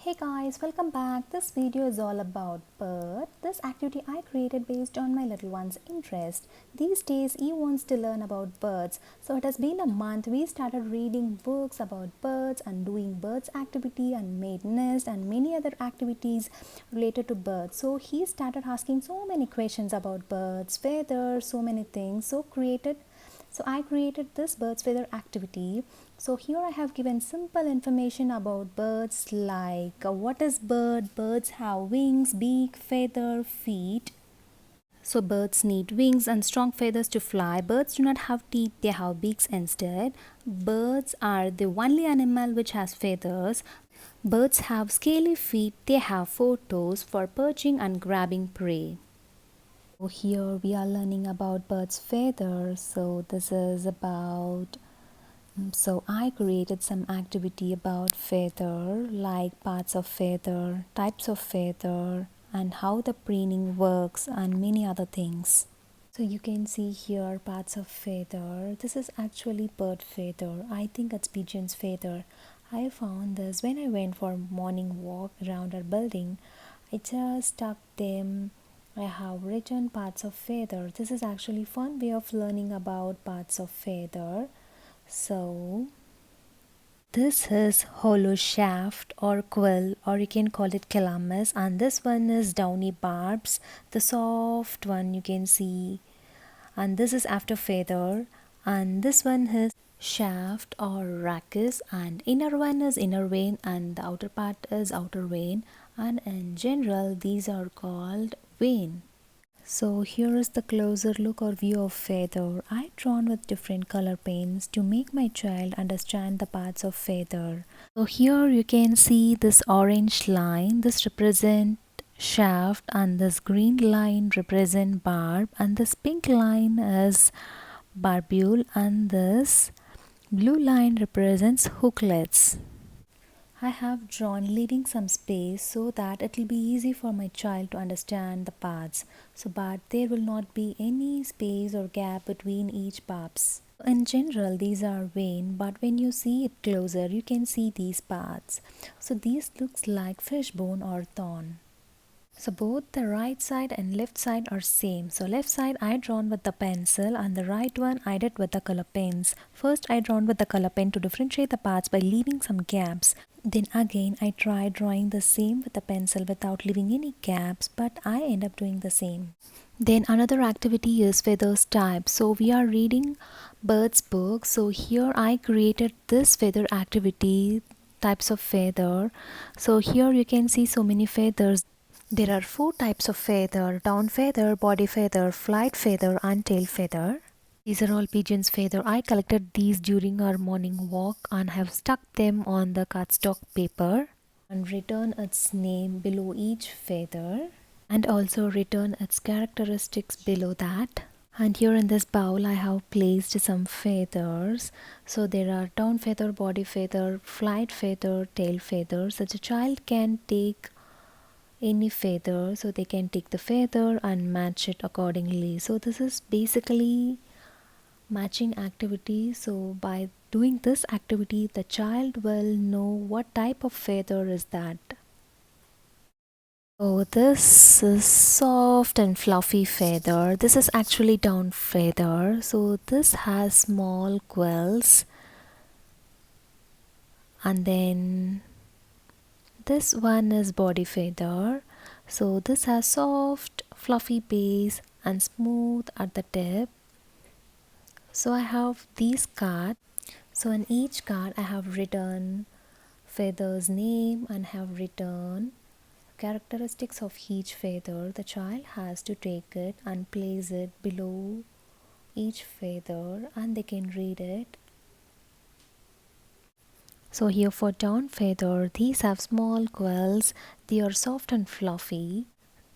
Hey guys, welcome back. This video is all about bird. This activity I created based on my little one's interest. These days he wants to learn about birds. So it has been a month. We started reading books about birds and doing birds activity and made nest and many other activities related to birds. So he started asking so many questions about birds, feathers, so many things. So I created this birds feather activity. So here I have given simple information about birds like what is bird, birds have wings, beak, feather, feet. So birds need wings and strong feathers to fly. Birds do not have teeth, they have beaks instead. Birds are the only animal which has feathers. Birds have scaly feet, they have four toes for perching and grabbing prey. So here we are learning about birds' feathers. So this is about so I created some activity about feather, like parts of feather, types of feather, and how the preening works, and many other things. So you can see here parts of feather. This is actually bird feather. I think it's pigeon's feather. I found this when I went for morning walk around our building. I just stuck them. I have written parts of feather. This is actually fun way of learning about parts of feather. So this is hollow shaft or quill, or you can call it calamus, and this one is downy barbs, the soft one you can see, and this is after feather, and this one is shaft or rachis, and inner one is inner vein and the outer part is outer vein, and in general these are called vein. So here is the closer look or view of feather. I drawn with different color paints to make my child understand the parts of feather. So here you can see this orange line. This represent shaft and this green line represent barb and this pink line is barbule and this blue line represents hooklets. I have drawn leaving some space so that it will be easy for my child to understand the parts. So but there will not be any space or gap between each parts. In general these are vein, but when you see it closer you can see these parts. So these looks like fishbone or thorn. So both the right side and left side are same. So left side I drawn with the pencil and the right one I did with the color pens. First I drawn with the color pen to differentiate the parts by leaving some gaps. Then again I tried drawing the same with the pencil without leaving any gaps, but I end up doing the same. Then another activity is feathers type. So we are reading Bird's book. So here I created this feather activity, types of feather. So here you can see so many feathers. There are four types of feather: down feather, body feather, flight feather and tail feather. These are all pigeon's feather. I collected these during our morning walk and have stuck them on the cardstock paper and written its name below each feather and also written its characteristics below that. And here in this bowl I have placed some feathers. So there are down feather, body feather, flight feather, tail feather. Such a child can take any feather, so they can take the feather and match it accordingly. So this is basically matching activity. So by doing this activity the child will know what type of feather is that. Oh, this is soft and fluffy feather. This is actually down feather. So this has small quills, and then this one is body feather. So this has soft fluffy base and smooth at the tip. So I have these cards. So in each card I have written feather's name and have written characteristics of each feather. The child has to take it and place it below each feather and they can read it. So here for down feather, these have small quills. They are soft and fluffy.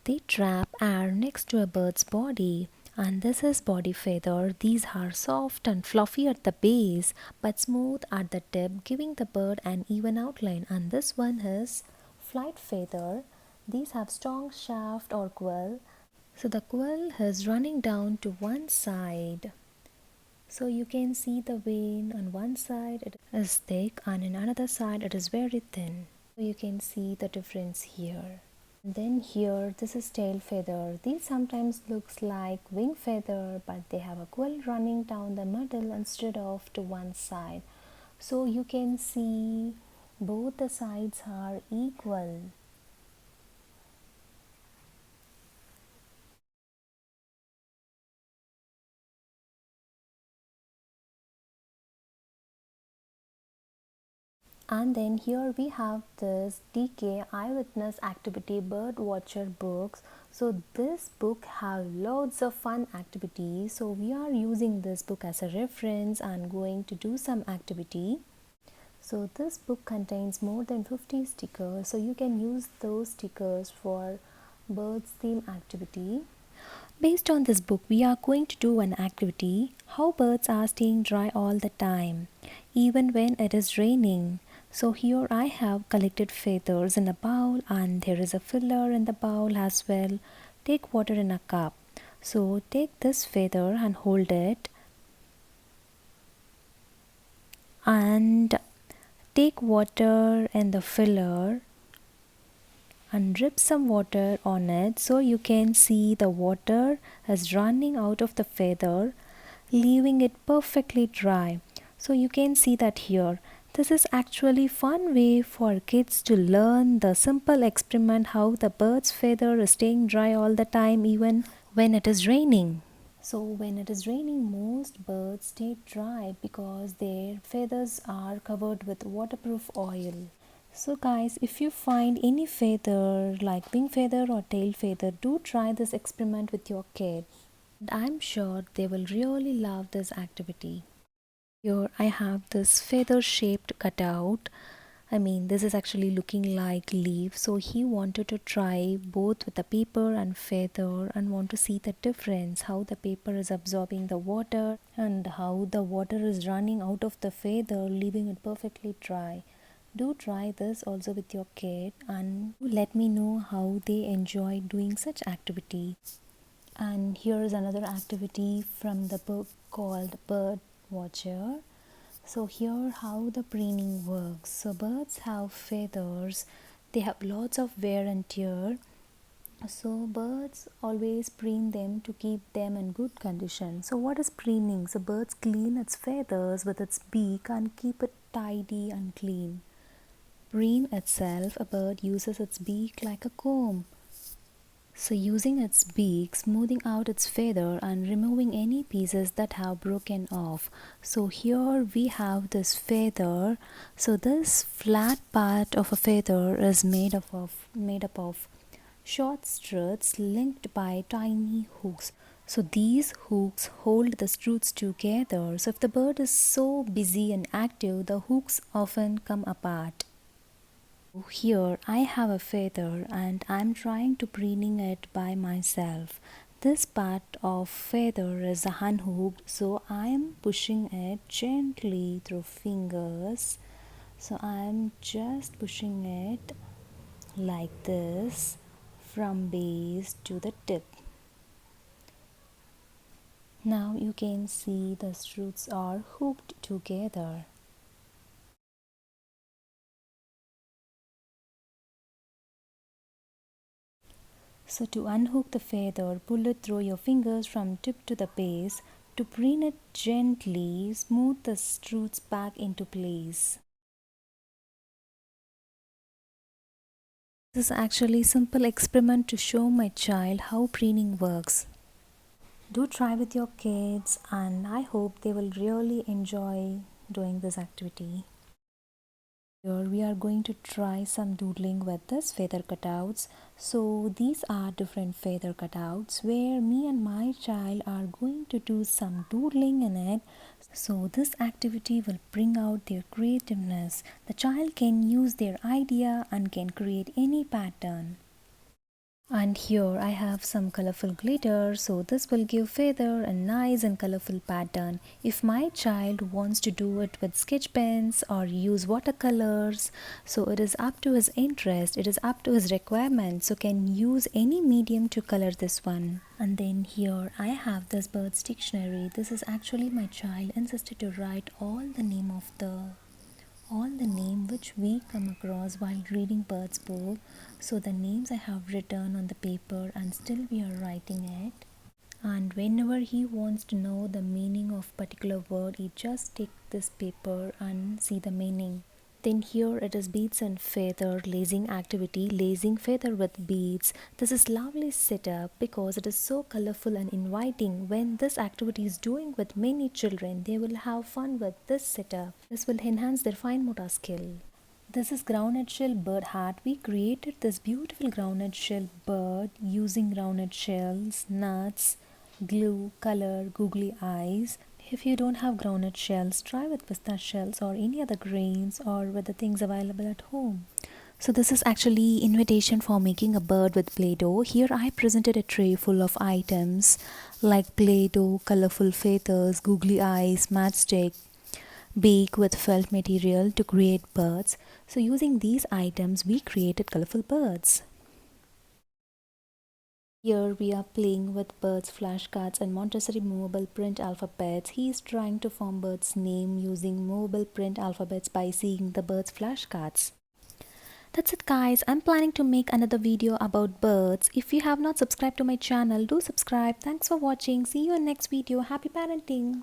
They trap air next to a bird's body. And this is body feather. These are soft and fluffy at the base but smooth at the tip, giving the bird an even outline. And this one is flight feather. These have strong shaft or quill. So the quill is running down to one side. So you can see the vein on one side it is thick and on another side it is very thin. So you can see the difference here. Then here, this is tail feather. These sometimes looks like wing feather, but they have a quill running down the middle instead of to one side. So you can see both the sides are equal. And then here we have this DK eyewitness activity bird watcher books. So this book have loads of fun activities. So we are using this book as a reference and going to do some activity. So this book contains more than 50 stickers. So you can use those stickers for birds theme activity. Based on this book, we are going to do an activity how birds are staying dry all the time, even when it is raining. So, here I have collected feathers in a bowl, and there is a filler in the bowl as well. Take water in a cup. So, take this feather and hold it, and take water in the filler and drip some water on it so you can see the water is running out of the feather, leaving it perfectly dry. So you can see that here. This is actually fun way for kids to learn the simple experiment how the bird's feather is staying dry all the time even when it is raining. So when it is raining, most birds stay dry because their feathers are covered with waterproof oil. So guys, if you find any feather like wing feather or tail feather, do try this experiment with your kid. I'm sure they will really love this activity. Here I have this feather shaped cutout. This is actually looking like leaf. So he wanted to try both with the paper and feather and want to see the difference, how the paper is absorbing the water and how the water is running out of the feather, leaving it perfectly dry. Do try this also with your kid and let me know how they enjoy doing such activity. And here is another activity from the book called Bird Watcher. So here how the preening works. So birds have feathers, they have lots of wear and tear. So birds always preen them to keep them in good condition. So what is preening? So birds clean its feathers with its beak and keep it tidy and clean. Preen itself, a bird uses its beak like a comb. So using its beak, smoothing out its feather and removing any pieces that have broken off. So here we have this feather. So this flat part of a feather is made up of short struts linked by tiny hooks. So these hooks hold the struts together. So if the bird is so busy and active, the hooks often come apart. Here I have a feather and I'm trying to preening it by myself. This part of feather is unhooked, so I am pushing it gently through fingers. So I am just pushing it like this from base to the tip. Now you can see the struts are hooked together. So to unhook the feather, pull it through your fingers from tip to the base. To preen it gently, smooth the struts back into place. This is actually a simple experiment to show my child how preening works. Do try with your kids and I hope they will really enjoy doing this activity. Here we are going to try some doodling with this feather cutouts. So these are different feather cutouts where me and my child are going to do some doodling in it. So this activity will bring out their creativeness. The child can use their idea and can create any pattern. And here I have some colorful glitter, so this will give feather a nice and colorful pattern. If my child wants to do it with sketch pens or use watercolors, so it is up to his interest, it is up to his requirement, so can use any medium to color this one. And then here I have this bird's dictionary. This is actually my child insisted to write all the name of the all the name which we come across while reading Bird's book. So the names I have written on the paper and still we are writing it. And whenever he wants to know the meaning of particular word, he just take this paper and see the meaning. Then here it is beads and feather lacing activity, lacing feather with beads. This is lovely setup because it is so colorful and inviting. When this activity is doing with many children, they will have fun with this setup. This will enhance their fine motor skill. This is groundnut shell bird hat. We created this beautiful groundnut shell bird using groundnut shells, nuts, glue, color, googly eyes. If you don't have groundnut shells, try with pistachio shells or any other grains or with the things available at home. So this is actually invitation for making a bird with Play-Doh. Here I presented a tray full of items like Play-Doh, colorful feathers, googly eyes, matchstick, bake with felt material to create birds. So using these items, we created colorful birds. Here we are playing with birds flashcards and Montessori movable print alphabets. He is trying to form birds' name using movable print alphabets by seeing the birds' flashcards. That's it guys, I'm planning to make another video about birds. If you have not subscribed to my channel, do subscribe. Thanks for watching. See you in next video. Happy parenting.